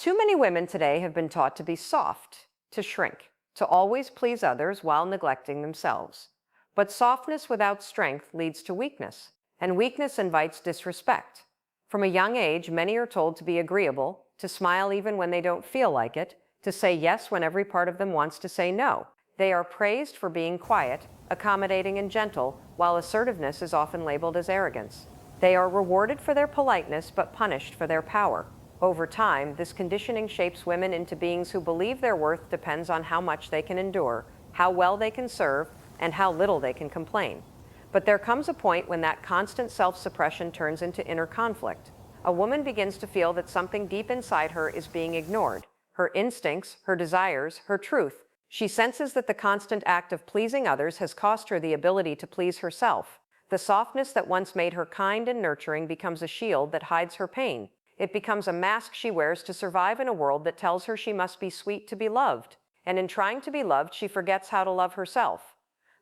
Too many women today have been taught to be soft, to shrink, to always please others while neglecting themselves. But softness without strength leads to weakness, and weakness invites disrespect. From a young age, many are told to be agreeable, to smile even when they don't feel like it, to say yes when every part of them wants to say no. They are praised for being quiet, accommodating, and gentle, while assertiveness is often labeled as arrogance. They are rewarded for their politeness but punished for their power. Over time, this conditioning shapes women into beings who believe their worth depends on how much they can endure, how well they can serve, and how little they can complain. But there comes a point when that constant self-suppression turns into inner conflict. A woman begins to feel that something deep inside her is being ignored. Her instincts, her desires, her truth. She senses that the constant act of pleasing others has cost her the ability to please herself. The softness that once made her kind and nurturing becomes a shield that hides her pain. It becomes a mask she wears to survive in a world that tells her she must be sweet to be loved. And in trying to be loved, she forgets how to love herself.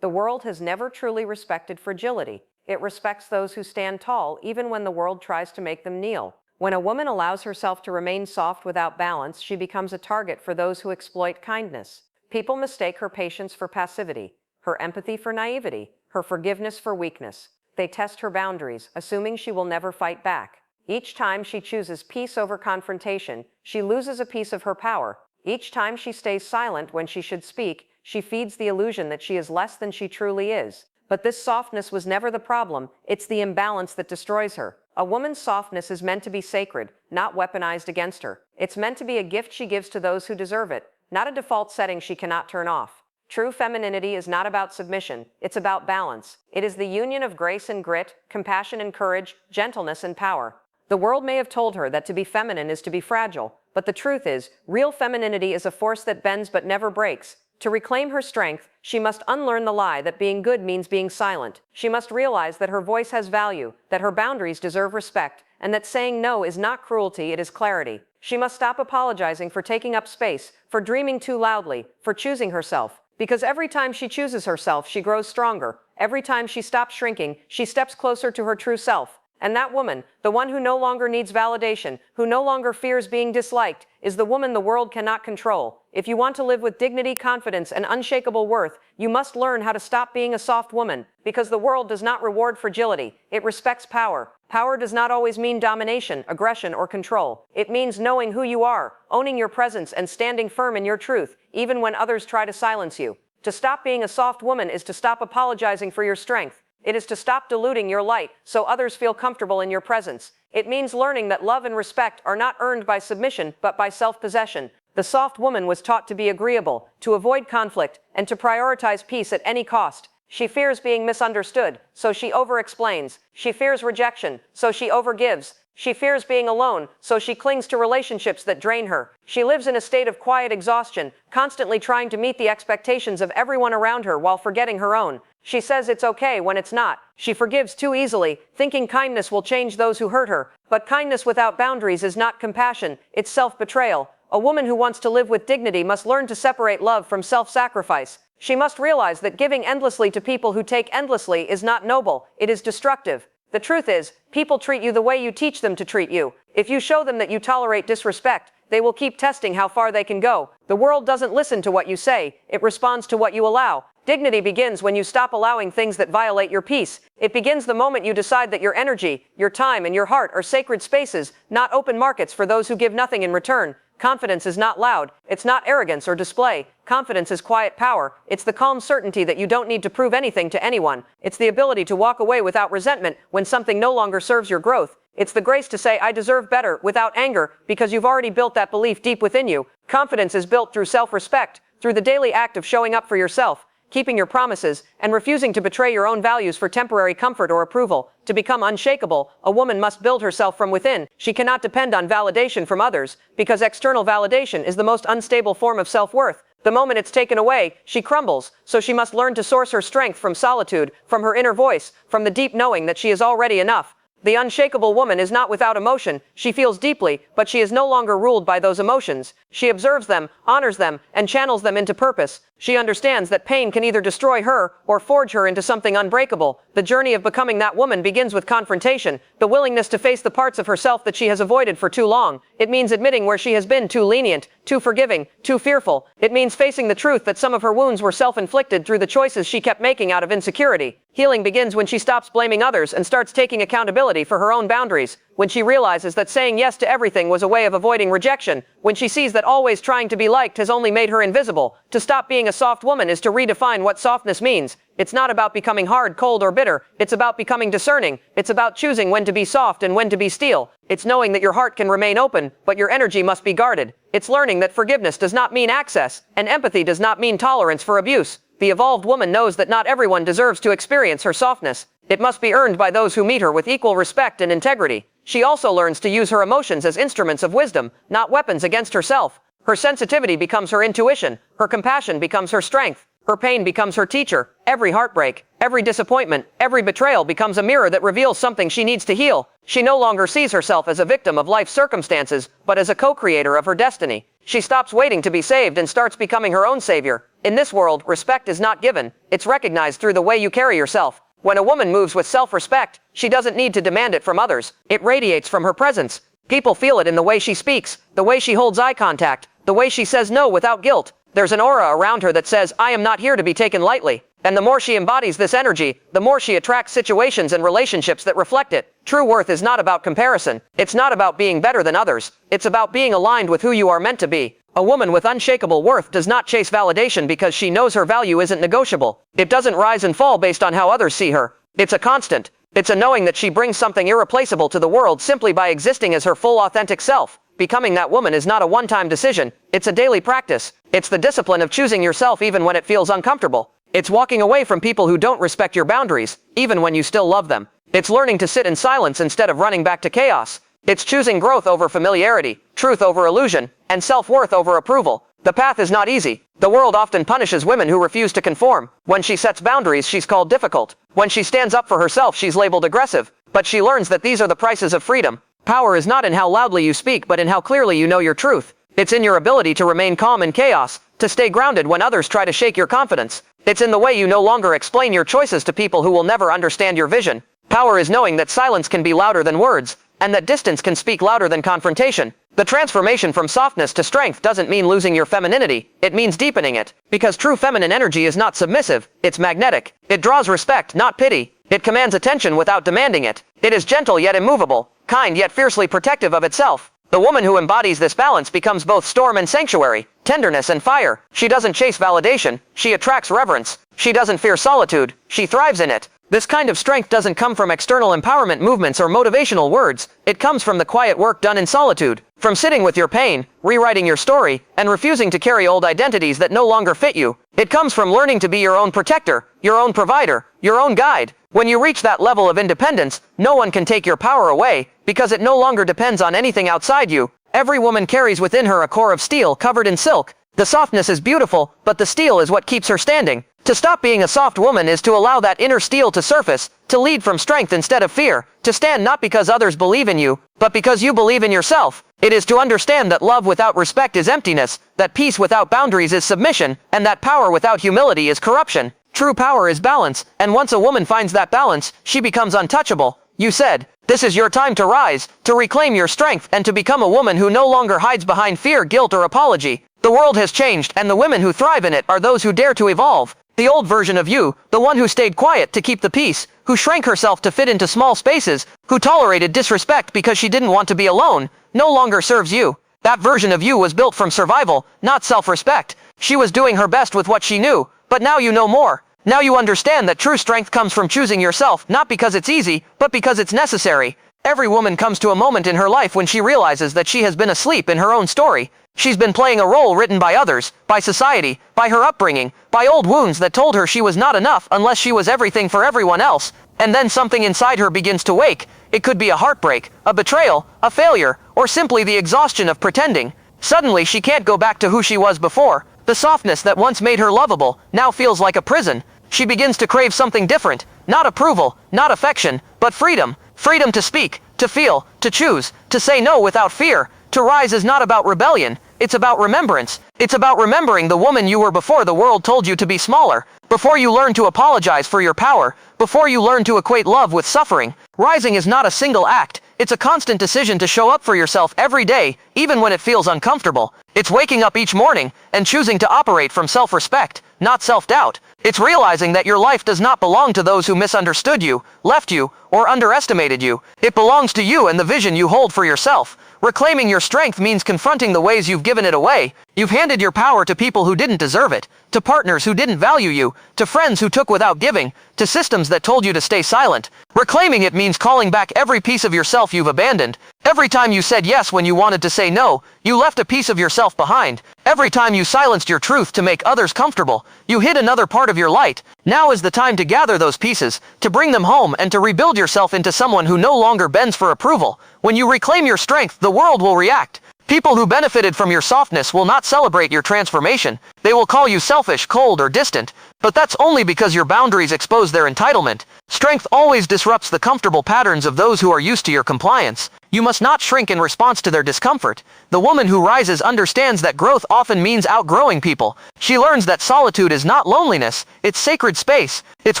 The world has never truly respected fragility. It respects those who stand tall, even when the world tries to make them kneel. When a woman allows herself to remain soft without balance, she becomes a target for those who exploit kindness. People mistake her patience for passivity, her empathy for naivety, her forgiveness for weakness. They test her boundaries, assuming she will never fight back. Each time she chooses peace over confrontation, she loses a piece of her power. Each time she stays silent when she should speak, she feeds the illusion that she is less than she truly is. But this softness was never the problem. It's the imbalance that destroys her. A woman's softness is meant to be sacred, not weaponized against her. It's meant to be a gift she gives to those who deserve it, not a default setting she cannot turn off. True femininity is not about submission, it's about balance. It is the union of grace and grit, compassion and courage, gentleness and power. The world may have told her that to be feminine is to be fragile, but the truth is, real femininity is a force that bends but never breaks. To reclaim her strength, she must unlearn the lie that being good means being silent. She must realize that her voice has value, that her boundaries deserve respect, and that saying no is not cruelty, it is clarity. She must stop apologizing for taking up space, for dreaming too loudly, for choosing herself. Because every time she chooses herself, she grows stronger. Every time she stops shrinking, she steps closer to her true self. And that woman, the one who no longer needs validation, who no longer fears being disliked, is the woman the world cannot control. If you want to live with dignity, confidence, and unshakable worth, you must learn how to stop being a soft woman, because the world does not reward fragility. It respects power. Power does not always mean domination, aggression, or control. It means knowing who you are, owning your presence, and standing firm in your truth, even when others try to silence you. To stop being a soft woman is to stop apologizing for your strength. It is to stop diluting your light so others feel comfortable in your presence. It means learning that love and respect are not earned by submission, but by self-possession. The soft woman was taught to be agreeable, to avoid conflict, and to prioritize peace at any cost. She fears being misunderstood, so she over-explains. She fears rejection, so she overgives. She fears being alone, so she clings to relationships that drain her. She lives in a state of quiet exhaustion, constantly trying to meet the expectations of everyone around her while forgetting her own. She says it's okay when it's not. She forgives too easily, thinking kindness will change those who hurt her. But kindness without boundaries is not compassion, it's self-betrayal. A woman who wants to live with dignity must learn to separate love from self-sacrifice. She must realize that giving endlessly to people who take endlessly is not noble, it is destructive. The truth is, people treat you the way you teach them to treat you. If you show them that you tolerate disrespect, they will keep testing how far they can go. The world doesn't listen to what you say, it responds to what you allow. Dignity begins when you stop allowing things that violate your peace. It begins the moment you decide that your energy, your time, and your heart are sacred spaces, not open markets for those who give nothing in return. Confidence is not loud, it's not arrogance or display. Confidence is quiet power. It's the calm certainty that you don't need to prove anything to anyone. It's the ability to walk away without resentment when something no longer serves your growth. It's the grace to say, I deserve better, without anger, because you've already built that belief deep within you. Confidence is built through self-respect, through the daily act of showing up for yourself, keeping your promises, and refusing to betray your own values for temporary comfort or approval. To become unshakable, a woman must build herself from within. She cannot depend on validation from others, because external validation is the most unstable form of self-worth. The moment it's taken away, she crumbles, so she must learn to source her strength from solitude, from her inner voice, from the deep knowing that she is already enough. The unshakable woman is not without emotion. She feels deeply, but she is no longer ruled by those emotions. She observes them, honors them, and channels them into purpose. She understands that pain can either destroy her or forge her into something unbreakable. The journey of becoming that woman begins with confrontation, the willingness to face the parts of herself that she has avoided for too long. It means admitting where she has been too lenient, too forgiving, too fearful. It means facing the truth that some of her wounds were self-inflicted through the choices she kept making out of insecurity. Healing begins when she stops blaming others and starts taking accountability for her own boundaries. When she realizes that saying yes to everything was a way of avoiding rejection. When she sees that always trying to be liked has only made her invisible. To stop being a soft woman is to redefine what softness means. It's not about becoming hard, cold, or bitter. It's about becoming discerning. It's about choosing when to be soft and when to be steel. It's knowing that your heart can remain open, but your energy must be guarded. It's learning that forgiveness does not mean access, and empathy does not mean tolerance for abuse. The evolved woman knows that not everyone deserves to experience her softness. It must be earned by those who meet her with equal respect and integrity. She also learns to use her emotions as instruments of wisdom, not weapons against herself. Her sensitivity becomes her intuition. Her compassion becomes her strength. Her pain becomes her teacher. Every heartbreak, every disappointment, every betrayal becomes a mirror that reveals something she needs to heal. She no longer sees herself as a victim of life's circumstances, but as a co-creator of her destiny. She stops waiting to be saved and starts becoming her own savior. In this world, respect is not given. It's recognized through the way you carry yourself. When a woman moves with self-respect, she doesn't need to demand it from others. It radiates from her presence. People feel it in the way she speaks, the way she holds eye contact, the way she says no without guilt. There's an aura around her that says, I am not here to be taken lightly. And the more she embodies this energy, the more she attracts situations and relationships that reflect it. True worth is not about comparison. It's not about being better than others. It's about being aligned with who you are meant to be. A woman with unshakable worth does not chase validation because she knows her value isn't negotiable. It doesn't rise and fall based on how others see her. It's a constant. It's a knowing that she brings something irreplaceable to the world simply by existing as her full authentic self. Becoming that woman is not a one-time decision. It's a daily practice. It's the discipline of choosing yourself even when it feels uncomfortable. It's walking away from people who don't respect your boundaries, even when you still love them. It's learning to sit in silence instead of running back to chaos. It's choosing growth over familiarity, truth over illusion, and self-worth over approval. The path is not easy. The world often punishes women who refuse to conform. When she sets boundaries, she's called difficult. When she stands up for herself, she's labeled aggressive. But she learns that these are the prices of freedom. Power is not in how loudly you speak, but in how clearly you know your truth. It's in your ability to remain calm in chaos, to stay grounded when others try to shake your confidence. It's in the way you no longer explain your choices to people who will never understand your vision. Power is knowing that silence can be louder than words, and that distance can speak louder than confrontation. The transformation from softness to strength doesn't mean losing your femininity, it means deepening it. Because true feminine energy is not submissive, it's magnetic. It draws respect, not pity. It commands attention without demanding it. It is gentle yet immovable, kind yet fiercely protective of itself. The woman who embodies this balance becomes both storm and sanctuary, tenderness and fire. She doesn't chase validation, she attracts reverence. She doesn't fear solitude, she thrives in it. This kind of strength doesn't come from external empowerment movements or motivational words. It comes from the quiet work done in solitude. From sitting with your pain, rewriting your story, and refusing to carry old identities that no longer fit you. It comes from learning to be your own protector, your own provider, your own guide. When you reach that level of independence, no one can take your power away, because it no longer depends on anything outside you. Every woman carries within her a core of steel covered in silk. The softness is beautiful, but the steel is what keeps her standing. To stop being a soft woman is to allow that inner steel to surface, to lead from strength instead of fear, to stand not because others believe in you, but because you believe in yourself. It is to understand that love without respect is emptiness, that peace without boundaries is submission, and that power without humility is corruption. True power is balance, and once a woman finds that balance, she becomes untouchable. You said, this is your time to rise, to reclaim your strength, and to become a woman who no longer hides behind fear, guilt, or apology. The world has changed, and the women who thrive in it are those who dare to evolve. The old version of you, the one who stayed quiet to keep the peace, who shrank herself to fit into small spaces, who tolerated disrespect because she didn't want to be alone, no longer serves you. That version of you was built from survival, not self-respect. She was doing her best with what she knew, but now you know more. Now you understand that true strength comes from choosing yourself, not because it's easy, but because it's necessary. Every woman comes to a moment in her life when she realizes that she has been asleep in her own story. She's been playing a role written by others, by society, by her upbringing, by old wounds that told her she was not enough unless she was everything for everyone else. And then something inside her begins to wake. It could be a heartbreak, a betrayal, a failure, or simply the exhaustion of pretending. Suddenly she can't go back to who she was before. The softness that once made her lovable now feels like a prison. She begins to crave something different, not approval, not affection, but freedom. Freedom to speak, to feel, to choose, to say no without fear. To rise is not about rebellion, it's about remembrance. It's about remembering the woman you were before the world told you to be smaller, before you learned to apologize for your power, before you learned to equate love with suffering. Rising is not a single act, it's a constant decision to show up for yourself every day, even when it feels uncomfortable. It's waking up each morning and choosing to operate from self-respect, not self-doubt. It's realizing that your life does not belong to those who misunderstood you, left you, or underestimated you. It belongs to you and the vision you hold for yourself. Reclaiming your strength means confronting the ways you've given it away. You've handed your power to people who didn't deserve it, to partners who didn't value you, to friends who took without giving, to systems that told you to stay silent. Reclaiming it means calling back every piece of yourself you've abandoned. Every time you said yes when you wanted to say no, you left a piece of yourself behind. Every time you silenced your truth to make others comfortable, you hid another part of your light. Now is the time to gather those pieces, to bring them home and to rebuild yourself into someone who no longer bends for approval. When you reclaim your strength, the world will react. People who benefited from your softness will not celebrate your transformation. They will call you selfish, cold, or distant. But that's only because your boundaries expose their entitlement. Strength always disrupts the comfortable patterns of those who are used to your compliance. You must not shrink in response to their discomfort. The woman who rises understands that growth often means outgrowing people. She learns that solitude is not loneliness, it's sacred space. It's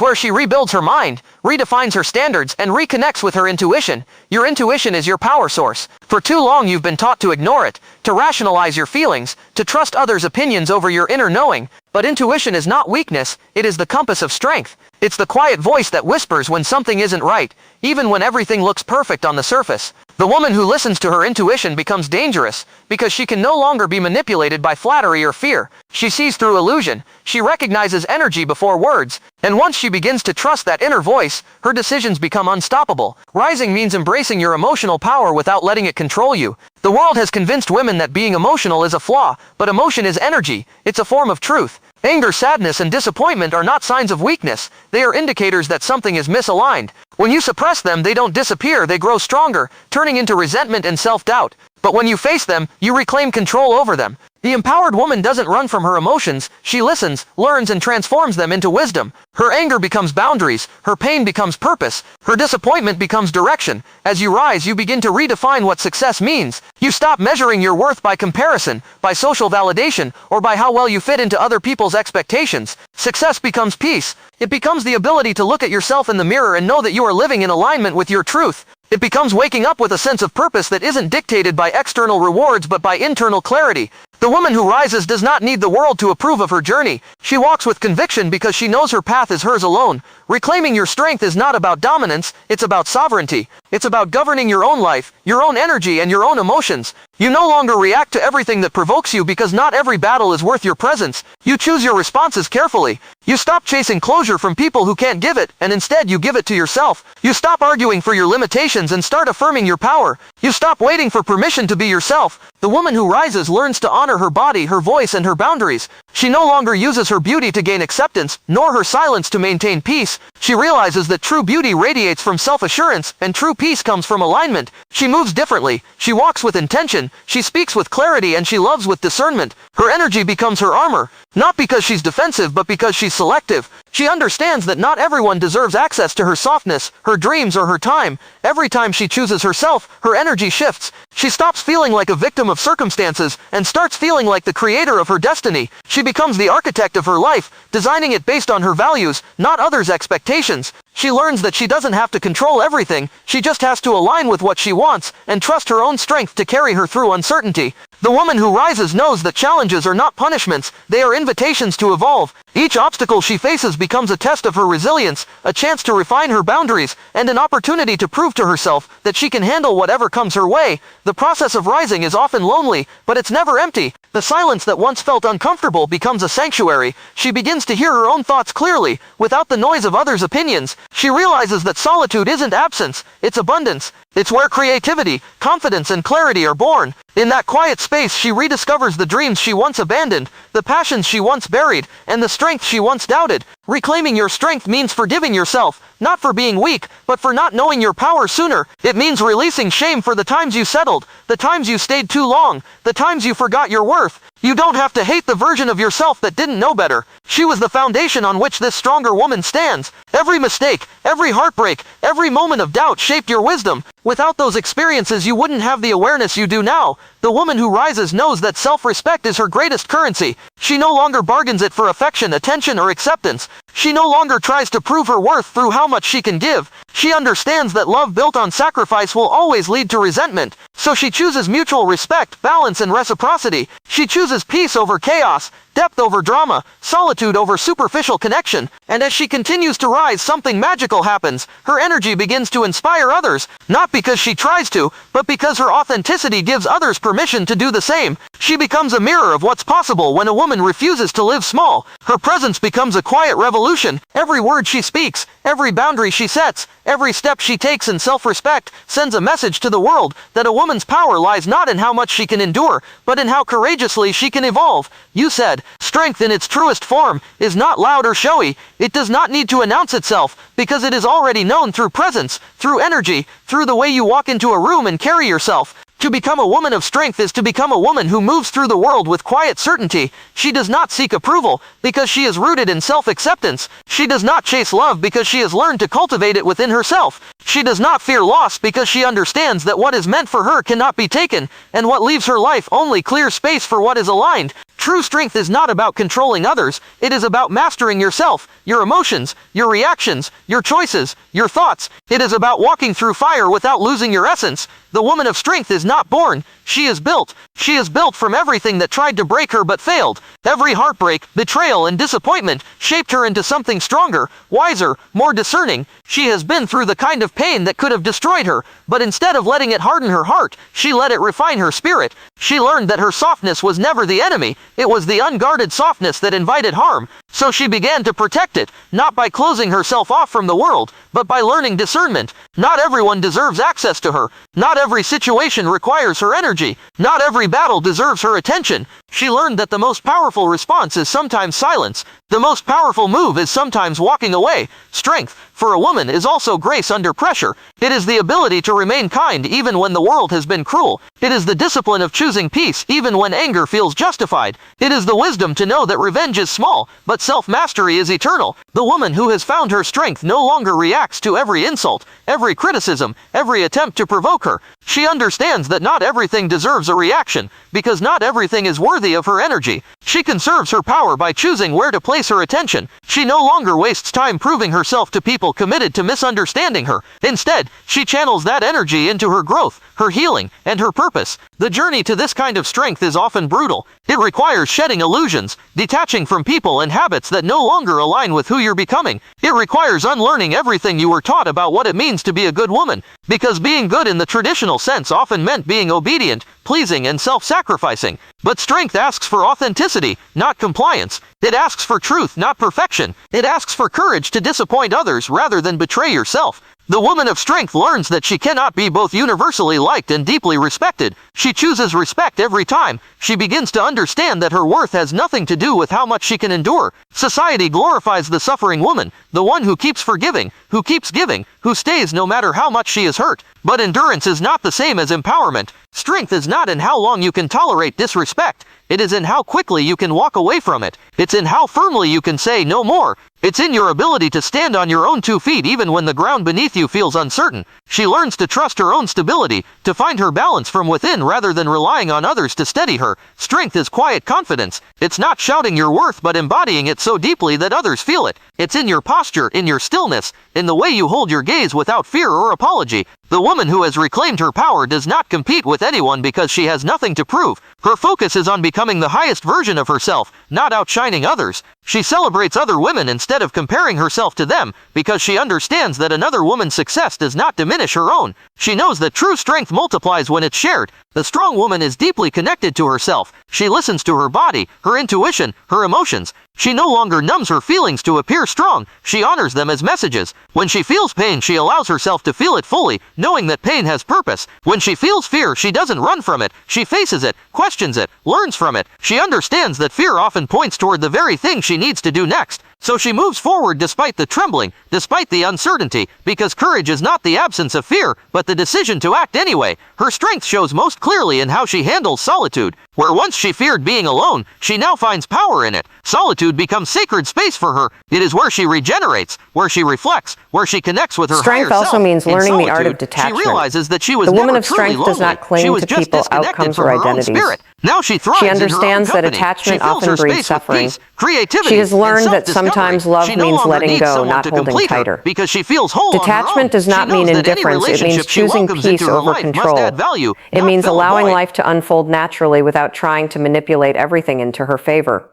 where she rebuilds her mind, redefines her standards, and reconnects with her intuition. Your intuition is your power source. For too long you've been taught to ignore it, to rationalize your feelings, to trust others' opinions over your inner knowing. But intuition is not weakness, it is the compass of strength. It's the quiet voice that whispers when something isn't right, even when everything looks perfect on the surface. The woman who listens to her intuition becomes dangerous, because she can no longer be manipulated by flattery or fear. She sees through illusion, she recognizes energy before words, and once she begins to trust that inner voice, her decisions become unstoppable. Rising means embracing your emotional power without letting it control you. The world has convinced women that being emotional is a flaw, but emotion is energy, it's a form of truth. Anger, sadness, and disappointment are not signs of weakness, they are indicators that something is misaligned. When you suppress them, they don't disappear, they grow stronger, turning into resentment and self-doubt. But when you face them, you reclaim control over them. The empowered woman doesn't run from her emotions, she listens, learns, and transforms them into wisdom. Her anger becomes boundaries, her pain becomes purpose, her disappointment becomes direction. As you rise, you begin to redefine what success means. You stop measuring your worth by comparison, by social validation, or by how well you fit into other people's expectations. Success becomes peace. It becomes the ability to look at yourself in the mirror and know that you are living in alignment with your truth. It becomes waking up with a sense of purpose that isn't dictated by external rewards but by internal clarity. The woman who rises does not need the world to approve of her journey. She walks with conviction because she knows her path is hers alone. Reclaiming your strength is not about dominance, it's about sovereignty. It's about governing your own life, your own energy, and your own emotions. You no longer react to everything that provokes you because not every battle is worth your presence. You choose your responses carefully. You stop chasing closure from people who can't give it, and instead you give it to yourself. You stop arguing for your limitations and start affirming your power. You stop waiting for permission to be yourself. The woman who rises learns to honor her body, her voice, and her boundaries. She no longer uses her beauty to gain acceptance, nor her silence to maintain peace. She realizes that true beauty radiates from self-assurance, and true peace comes from alignment. She moves differently. She walks with intention. She speaks with clarity, and she loves with discernment. Her energy becomes her armor, not because she's defensive, but because she's selective. She understands that not everyone deserves access to her softness, her dreams, or her time. Every time she chooses herself, her energy shifts. She stops feeling like a victim of circumstances and starts feeling like the creator of her destiny. She becomes the architect of her life, designing it based on her values, not others' expectations. She learns that she doesn't have to control everything, she just has to align with what she wants and trust her own strength to carry her through uncertainty. The woman who rises knows that challenges are not punishments, they are invitations to evolve. Each obstacle she faces becomes a test of her resilience, a chance to refine her boundaries, and an opportunity to prove to herself that she can handle whatever comes her way. The process of rising is often lonely, but it's never empty. The silence that once felt uncomfortable becomes a sanctuary. She begins to hear her own thoughts clearly, without the noise of others' opinions. She realizes that solitude isn't absence, it's abundance. It's where creativity, confidence, and clarity are born. In that quiet space, she rediscovers the dreams she once abandoned, the passions she once buried, and the strength she once doubted. Reclaiming your strength means forgiving yourself, not for being weak, but for not knowing your power sooner. It means releasing shame for the times you settled, the times you stayed too long, the times you forgot your worth. You don't have to hate the version of yourself that didn't know better. She was the foundation on which this stronger woman stands. Every mistake, every heartbreak, every moment of doubt shaped your wisdom. Without those experiences, you wouldn't have the awareness you do now. The woman who rises knows that self-respect is her greatest currency. She no longer bargains it for affection, attention, or acceptance. She no longer tries to prove her worth through how much she can give. She understands that love built on sacrifice will always lead to resentment. So she chooses mutual respect, balance, and reciprocity. She chooses peace over chaos, depth over drama, solitude over superficial connection. And as she continues to rise, something magical happens. Her energy begins to inspire others, not because she tries to, but because her authenticity gives others permission to do the same. She becomes a mirror of what's possible when a woman refuses to live small. Her presence becomes a quiet revolution. Every word she speaks, every boundary she sets, every step she takes in self-respect sends a message to the world that a woman's power lies not in how much she can endure, but in how courageously she can evolve. You said, strength in its truest form is not loud or showy. It does not need to announce itself, because it is already known through presence, through energy, through the way you walk into a room and carry yourself. To become a woman of strength is to become a woman who moves through the world with quiet certainty. She does not seek approval because she is rooted in self-acceptance. She does not chase love because she has learned to cultivate it within herself. She does not fear loss because she understands that what is meant for her cannot be taken, and what leaves her life only clears space for what is aligned. True strength is not about controlling others. It is about mastering yourself, your emotions, your reactions, your choices, your thoughts. It is about walking through fire without losing your essence. The woman of strength is not born. She is built. She is built from everything that tried to break her but failed. Every heartbreak, betrayal, and disappointment shaped her into something stronger, wiser, more discerning. She has been through the kind of pain that could have destroyed her, but instead of letting it harden her heart, she let it refine her spirit. She learned that her softness was never the enemy. It was the unguarded softness that invited harm. So she began to protect it, not by closing herself off from the world, but by learning discernment. Not everyone deserves access to her. Not every situation requires her energy. Not every battle deserves her attention. She learned that the most powerful response is sometimes silence. The most powerful move is sometimes walking away. Strength, for a woman, is also grace under pressure. It is the ability to remain kind even when the world has been cruel. It is the discipline of choosing peace even when anger feels justified. It is the wisdom to know that revenge is small, but self-mastery is eternal. The woman who has found her strength no longer reacts to every insult, every criticism, every attempt to provoke her. She understands that not everything deserves a reaction, because not everything is worthy of her energy. She conserves her power by choosing where to place her attention. She no longer wastes time proving herself to people committed to misunderstanding her. Instead, she channels that energy into her growth, her healing, and her purpose. The journey to this kind of strength is often brutal. It requires shedding illusions, detaching from people and habits that no longer align with who you're becoming. It requires unlearning everything you were taught about what it means to be a good woman, because being good in the traditional sense often meant being obedient, pleasing, and self-sacrificing. But strength asks for authenticity, not compliance. It asks for truth, not perfection. It asks for courage to disappoint others rather than betray yourself. The woman of strength learns that she cannot be both universally liked and deeply respected. She chooses respect every time. She begins to understand that her worth has nothing to do with how much she can endure. Society glorifies the suffering woman, the one who keeps forgiving, who keeps giving, who stays no matter how much she is hurt. But endurance is not the same as empowerment. Strength is not in how long you can tolerate disrespect. It is in how quickly you can walk away from it. It's in how firmly you can say no more. It's in your ability to stand on your own 2 feet even when the ground beneath you feels uncertain. She learns to trust her own stability, to find her balance from within rather than relying on others to steady her. Strength is quiet confidence. It's not shouting your worth but embodying it so deeply that others feel it. It's in your posture, in your stillness, in the way you hold your gaze without fear or apology. The woman who has reclaimed her power does not compete with anyone because she has nothing to prove. Her focus is on becoming the highest version of herself, not outshining others. She celebrates other women instead of comparing herself to them, because she understands that another woman's success does not diminish her own. She knows that true strength multiplies when it's shared. The strong woman is deeply connected to herself. She listens to her body, her intuition, her emotions. She no longer numbs her feelings to appear strong. She honors them as messages. When she feels pain, she allows herself to feel it fully, knowing that pain has purpose. When she feels fear, she doesn't run from it. She faces it, questions it, learns from it. She understands that fear often points toward the very thing she needs to do next. So she moves forward despite the trembling, despite the uncertainty, because courage is not the absence of fear, but the decision to act anyway. Her strength shows most clearly in how she handles solitude. Where once she feared being alone, she now finds power in it. Solitude becomes sacred space for her. It is where she regenerates, where she reflects, where she connects with her Strength higher self. also means learning In the art of solitude, detachment. She realizes that she was The woman never of truly strength does lonely. not cling She was to just people, disconnected outcomes, from or her own identities. spirit. Now she thrives She in her own understands that company. attachment She fills often her breeds space with suffering. peace, creativity, She has learned and that self-discovery. sometimes love She no means longer letting needs go, someone not to holding complete her, tighter. because she feels whole on her Detachment own. does not She mean knows that any indifference. It means relationship she choosing welcomes into peace her over life must control. add value, It not means fill a allowing void. life to unfold naturally without trying to manipulate everything into her favor.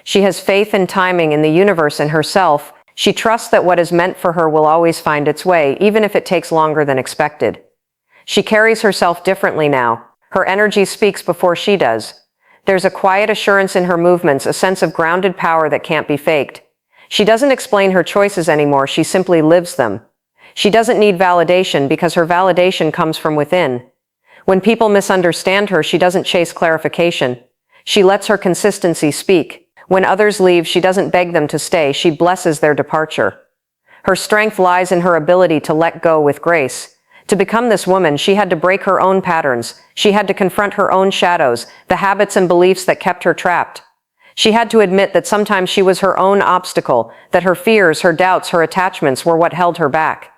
She has faith in timing in the universe and herself. She trusts that what is meant for her will always find its way, even if it takes longer than expected. She carries herself differently now. Her energy speaks before she does. There's a quiet assurance in her movements, a sense of grounded power that can't be faked. She doesn't explain her choices anymore, she simply lives them. She doesn't need validation because her validation comes from within. When people misunderstand her, she doesn't chase clarification. She lets her consistency speak. When others leave, she doesn't beg them to stay, she blesses their departure. Her strength lies in her ability to let go with grace. To become this woman, she had to break her own patterns. She had to confront her own shadows, the habits and beliefs that kept her trapped. She had to admit that sometimes she was her own obstacle, that her fears, her doubts, her attachments were what held her back.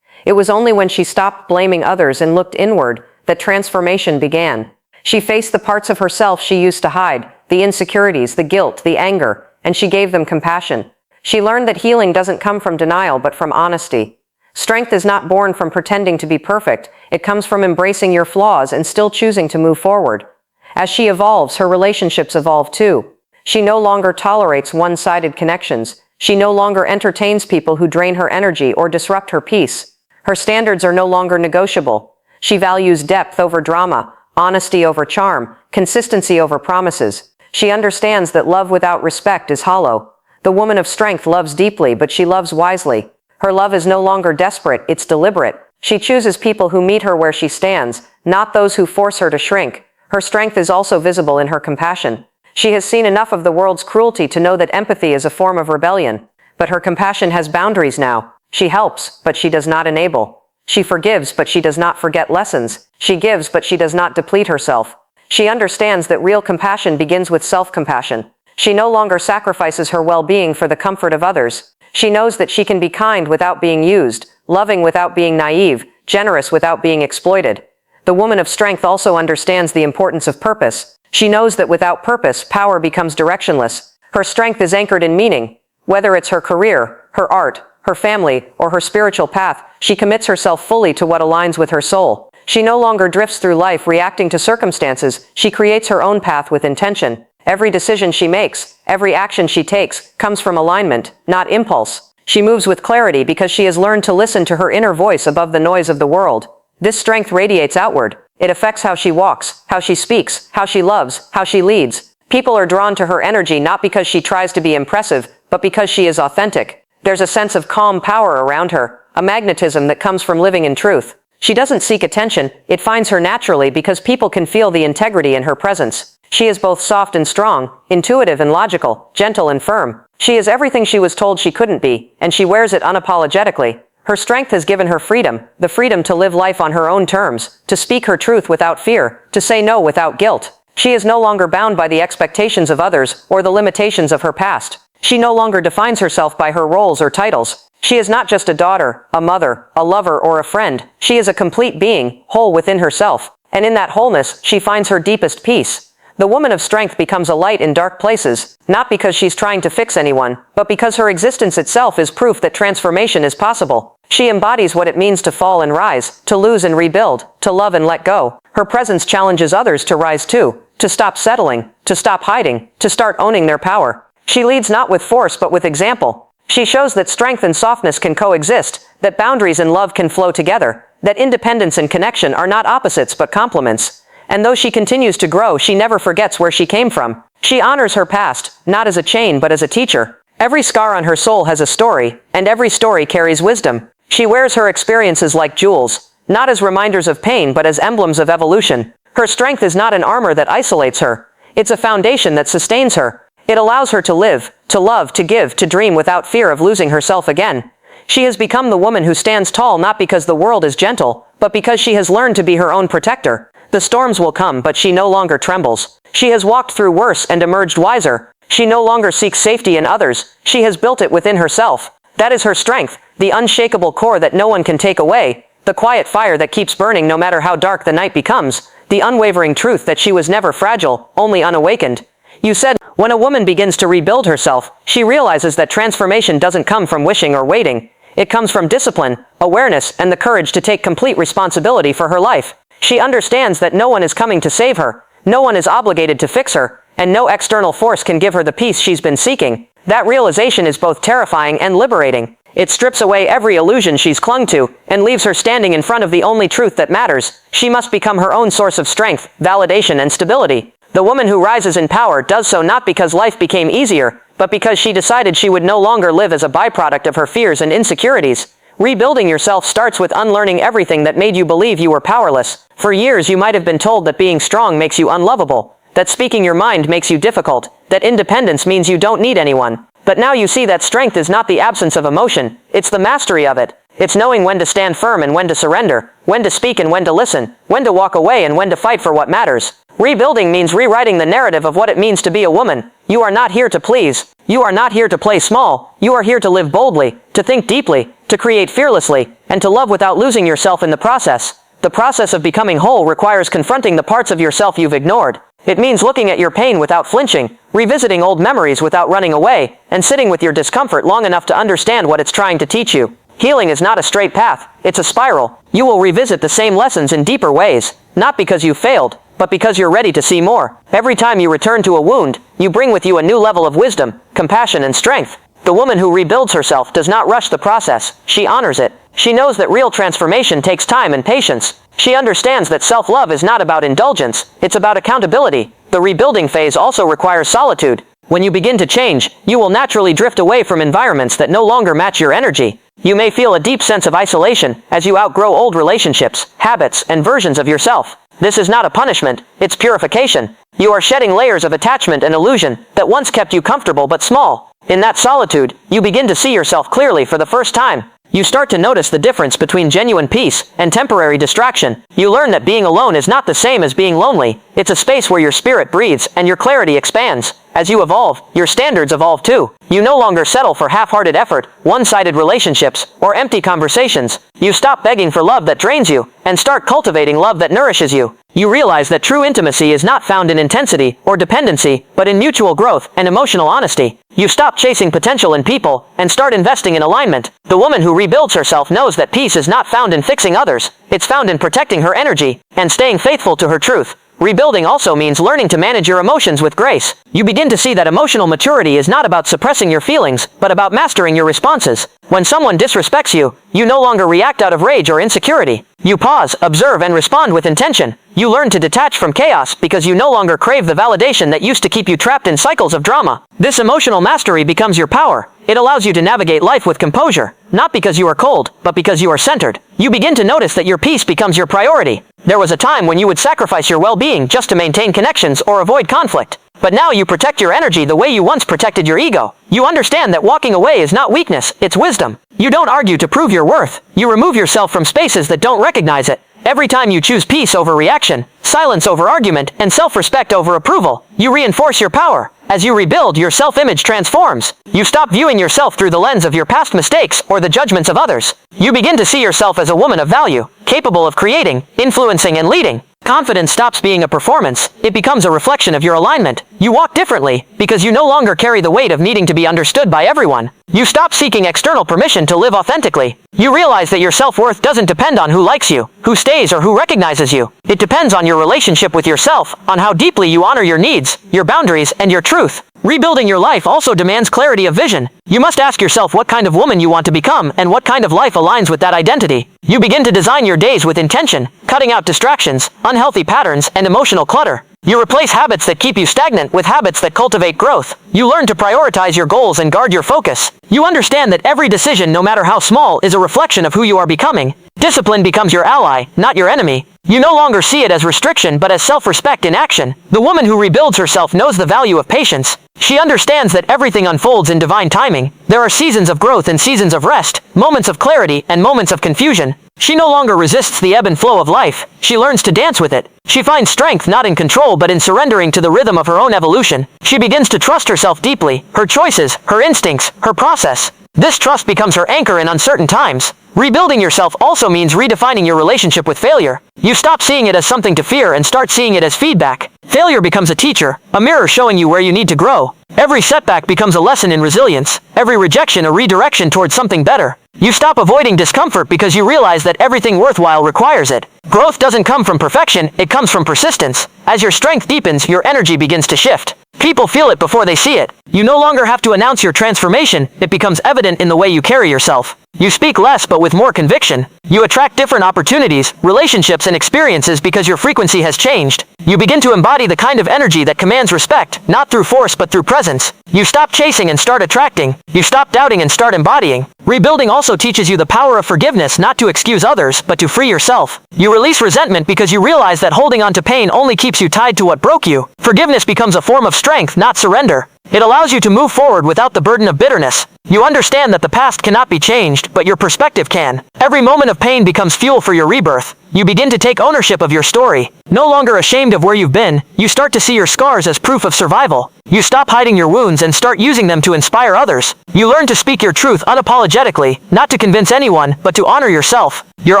It was only when she stopped blaming others and looked inward that transformation began. She faced the parts of herself she used to hide, the insecurities, the guilt, the anger, and she gave them compassion. She learned that healing doesn't come from denial but from honesty. Strength is not born from pretending to be perfect. It comes from embracing your flaws and still choosing to move forward. As she evolves, her relationships evolve too. She no longer tolerates one-sided connections. She no longer entertains people who drain her energy or disrupt her peace. Her standards are no longer negotiable. She values depth over drama, honesty over charm, consistency over promises. She understands that love without respect is hollow. The woman of strength loves deeply, but she loves wisely. Her love is no longer desperate, it's deliberate. She chooses people who meet her where she stands, not those who force her to shrink. Her strength is also visible in her compassion. She has seen enough of the world's cruelty to know that empathy is a form of rebellion. But her compassion has boundaries now. She helps, but she does not enable. She forgives, but she does not forget lessons. She gives, but she does not deplete herself. She understands that real compassion begins with self-compassion. She no longer sacrifices her well-being for the comfort of others. She knows that she can be kind without being used, loving without being naive, generous without being exploited. The woman of strength also understands the importance of purpose. She knows that without purpose, power becomes directionless. Her strength is anchored in meaning. Whether it's her career, her art, her family, or her spiritual path, she commits herself fully to what aligns with her soul. She no longer drifts through life reacting to circumstances. She creates her own path with intention. Every decision she makes, every action she takes, comes from alignment, not impulse. She moves with clarity because she has learned to listen to her inner voice above the noise of the world. This strength radiates outward. It affects how she walks, how she speaks, how she loves, how she leads. People are drawn to her energy not because she tries to be impressive, but because she is authentic. There's a sense of calm power around her, a magnetism that comes from living in truth. She doesn't seek attention, it finds her naturally because people can feel the integrity in her presence. She is both soft and strong, intuitive and logical, gentle and firm. She is everything she was told she couldn't be, and she wears it unapologetically. Her strength has given her freedom, the freedom to live life on her own terms, to speak her truth without fear, to say no without guilt. She is no longer bound by the expectations of others or the limitations of her past. She no longer defines herself by her roles or titles. She is not just a daughter, a mother, a lover, or a friend. She is a complete being, whole within herself. And in that wholeness, she finds her deepest peace. The woman of strength becomes a light in dark places, not because she's trying to fix anyone, but because her existence itself is proof that transformation is possible. She embodies what it means to fall and rise, to lose and rebuild, to love and let go. Her presence challenges others to rise too, to stop settling, to stop hiding, to start owning their power. She leads not with force but with example. She shows that strength and softness can coexist, that boundaries and love can flow together, that independence and connection are not opposites but complements. And though she continues to grow, she never forgets where she came from. She honors her past, not as a chain but as a teacher. Every scar on her soul has a story, and every story carries wisdom. She wears her experiences like jewels, not as reminders of pain but as emblems of evolution. Her strength is not an armor that isolates her. It's a foundation that sustains her. It allows her to live, to love, to give, to dream without fear of losing herself again. She has become the woman who stands tall not because the world is gentle, but because she has learned to be her own protector. The storms will come, but she no longer trembles. She has walked through worse and emerged wiser. She no longer seeks safety in others. She has built it within herself. That is her strength, the unshakable core that no one can take away, the quiet fire that keeps burning no matter how dark the night becomes, the unwavering truth that she was never fragile, only unawakened. You said, when a woman begins to rebuild herself, she realizes that transformation doesn't come from wishing or waiting. It comes from discipline, awareness, and the courage to take complete responsibility for her life. She understands that no one is coming to save her, no one is obligated to fix her, and no external force can give her the peace she's been seeking. That realization is both terrifying and liberating. It strips away every illusion she's clung to, and leaves her standing in front of the only truth that matters. She must become her own source of strength, validation, and stability. The woman who rises in power does so not because life became easier, but because she decided she would no longer live as a byproduct of her fears and insecurities. Rebuilding yourself starts with unlearning everything that made you believe you were powerless. For years you might have been told that being strong makes you unlovable, that speaking your mind makes you difficult, that independence means you don't need anyone. But now you see that strength is not the absence of emotion, it's the mastery of it. It's knowing when to stand firm and when to surrender, when to speak and when to listen, when to walk away and when to fight for what matters. Rebuilding means rewriting the narrative of what it means to be a woman. You are not here to please. You are not here to play small. You are here to live boldly, to think deeply, to create fearlessly, and to love without losing yourself in the process. The process of becoming whole requires confronting the parts of yourself you've ignored. It means looking at your pain without flinching, revisiting old memories without running away, and sitting with your discomfort long enough to understand what it's trying to teach you. Healing is not a straight path, it's a spiral. You will revisit the same lessons in deeper ways, not because you failed, but because you're ready to see more. Every time you return to a wound, you bring with you a new level of wisdom, compassion, and strength. The woman who rebuilds herself does not rush the process, she honors it. She knows that real transformation takes time and patience. She understands that self-love is not about indulgence, it's about accountability. The rebuilding phase also requires solitude. When you begin to change, you will naturally drift away from environments that no longer match your energy. You may feel a deep sense of isolation as you outgrow old relationships, habits, and versions of yourself. This is not a punishment, it's purification. You are shedding layers of attachment and illusion that once kept you comfortable but small. In that solitude, you begin to see yourself clearly for the first time. You start to notice the difference between genuine peace and temporary distraction. You learn that being alone is not the same as being lonely. It's a space where your spirit breathes and your clarity expands. As you evolve, your standards evolve too. You no longer settle for half-hearted effort, one-sided relationships, or empty conversations. You stop begging for love that drains you, and start cultivating love that nourishes you. You realize that true intimacy is not found in intensity or dependency, but in mutual growth and emotional honesty. You stop chasing potential in people, and start investing in alignment. The woman who rebuilds herself knows that peace is not found in fixing others. It's found in protecting her energy, and staying faithful to her truth. Rebuilding also means learning to manage your emotions with grace. You begin to see that emotional maturity is not about suppressing your feelings, but about mastering your responses. When someone disrespects you, you no longer react out of rage or insecurity. You pause, observe, and respond with intention. You learn to detach from chaos because you no longer crave the validation that used to keep you trapped in cycles of drama. This emotional mastery becomes your power. It allows you to navigate life with composure, not because you are cold, but because you are centered. You begin to notice that your peace becomes your priority. There was a time when you would sacrifice your well-being just to maintain connections or avoid conflict. But now you protect your energy the way you once protected your ego. You understand that walking away is not weakness, it's wisdom. You don't argue to prove your worth. You remove yourself from spaces that don't recognize it. Every time you choose peace over reaction, silence over argument, and self-respect over approval, you reinforce your power. As you rebuild, your self-image transforms. You stop viewing yourself through the lens of your past mistakes or the judgments of others. You begin to see yourself as a woman of value, capable of creating, influencing, and leading. Confidence stops being a performance. It becomes a reflection of your alignment. You walk differently because you no longer carry the weight of needing to be understood by everyone. You stop seeking external permission to live authentically. You realize that your self-worth doesn't depend on who likes you, who stays, or who recognizes you. It depends on your relationship with yourself, on how deeply you honor your needs, your boundaries, and your truth. Rebuilding your life also demands clarity of vision. You must ask yourself what kind of woman you want to become and what kind of life aligns with that identity. You begin to design your days with intention, cutting out distractions, unhealthy patterns, and emotional clutter. You replace habits that keep you stagnant with habits that cultivate growth. You learn to prioritize your goals and guard your focus. You understand that every decision, no matter how small, is a reflection of who you are becoming. Discipline becomes your ally, not your enemy. You no longer see it as restriction but as self-respect in action. The woman who rebuilds herself knows the value of patience. She understands that everything unfolds in divine timing. There are seasons of growth and seasons of rest, moments of clarity and moments of confusion. She no longer resists the ebb and flow of life. She learns to dance with it. She finds strength not in control but in surrendering to the rhythm of her own evolution. She begins to trust herself deeply, her choices, her instincts, her process. This trust becomes her anchor in uncertain times. Rebuilding yourself also means redefining your relationship with failure. You stop seeing it as something to fear and start seeing it as feedback. Failure becomes a teacher, a mirror showing you where you need to grow. Every setback becomes a lesson in resilience. Every rejection a redirection towards something better. You stop avoiding discomfort because you realize that everything worthwhile requires it. Growth doesn't come from perfection, it comes from persistence. As your strength deepens, your energy begins to shift. People feel it before they see it. You no longer have to announce your transformation, it becomes evident in the way you carry yourself. You speak less but with more conviction. You attract different opportunities, relationships and experiences because your frequency has changed. You begin to embody the kind of energy that commands respect, not through force but through presence. You stop chasing and start attracting. You stop doubting and start embodying. Rebuilding also teaches you the power of forgiveness, not to excuse others, but to free yourself. You release resentment because you realize that holding on to pain only keeps you tied to what broke you. Forgiveness becomes a form of strength, not surrender. It allows you to move forward without the burden of bitterness. You understand that the past cannot be changed, but your perspective can. Every moment of pain becomes fuel for your rebirth. You begin to take ownership of your story. No longer ashamed of where you've been, you start to see your scars as proof of survival. You stop hiding your wounds and start using them to inspire others. You learn to speak your truth unapologetically, not to convince anyone, but to honor yourself. Your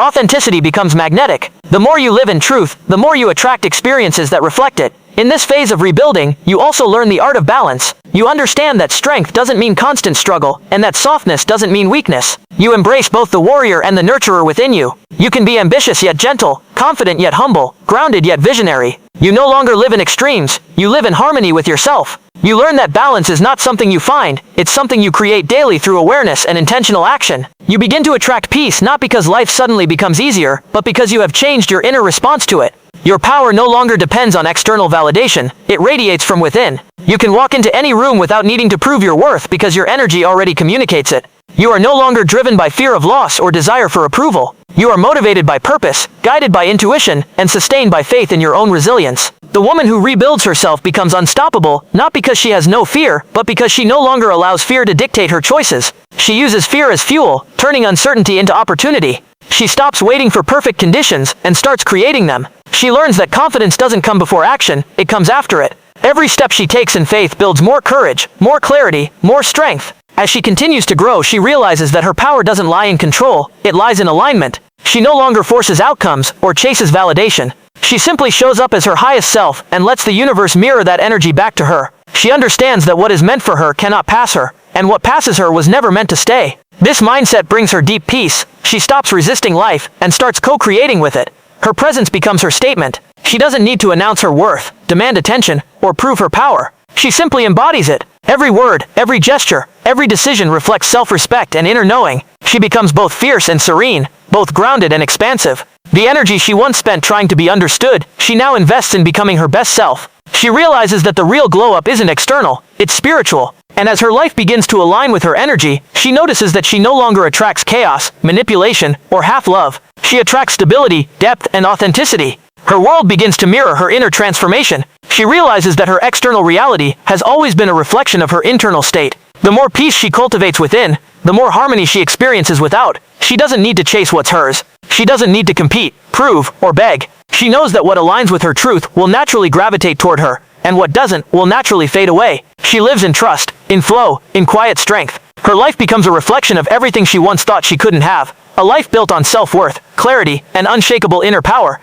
authenticity becomes magnetic. The more you live in truth, the more you attract experiences that reflect it. In this phase of rebuilding, you also learn the art of balance. You understand that strength doesn't mean constant struggle, and that softness doesn't mean weakness. You embrace both the warrior and the nurturer within you. You can be ambitious yet gentle, confident yet humble, grounded yet visionary. You no longer live in extremes, you live in harmony with yourself. You learn that balance is not something you find, it's something you create daily through awareness and intentional action. You begin to attract peace not because life suddenly becomes easier, but because you have changed your inner response to it. Your power no longer depends on external validation, it radiates from within. You can walk into any room without needing to prove your worth because your energy already communicates it. You are no longer driven by fear of loss or desire for approval. You are motivated by purpose, guided by intuition, and sustained by faith in your own resilience. The woman who rebuilds herself becomes unstoppable, not because she has no fear, but because she no longer allows fear to dictate her choices. She uses fear as fuel, turning uncertainty into opportunity. She stops waiting for perfect conditions and starts creating them. She learns that confidence doesn't come before action, it comes after it. Every step she takes in faith builds more courage, more clarity, more strength. As she continues to grow, she realizes that her power doesn't lie in control, it lies in alignment. She no longer forces outcomes or chases validation. She simply shows up as her highest self and lets the universe mirror that energy back to her. She understands that what is meant for her cannot pass her, and what passes her was never meant to stay. This mindset brings her deep peace. She stops resisting life and starts co-creating with it. Her presence becomes her statement. She doesn't need to announce her worth, demand attention, or prove her power. She simply embodies it. Every word, every gesture, every decision reflects self-respect and inner knowing. She becomes both fierce and serene, both grounded and expansive. The energy she once spent trying to be understood, she now invests in becoming her best self. She realizes that the real glow-up isn't external, it's spiritual. And as her life begins to align with her energy, she notices that she no longer attracts chaos, manipulation, or half-love. She attracts stability, depth, and authenticity. Her world begins to mirror her inner transformation. She realizes that her external reality has always been a reflection of her internal state. The more peace she cultivates within, the more harmony she experiences without. She doesn't need to chase what's hers. She doesn't need to compete, prove, or beg. She knows that what aligns with her truth will naturally gravitate toward her, and what doesn't will naturally fade away. She lives in trust, in flow, in quiet strength. Her life becomes a reflection of everything she once thought she couldn't have. A life built on self-worth, clarity, and unshakable inner power.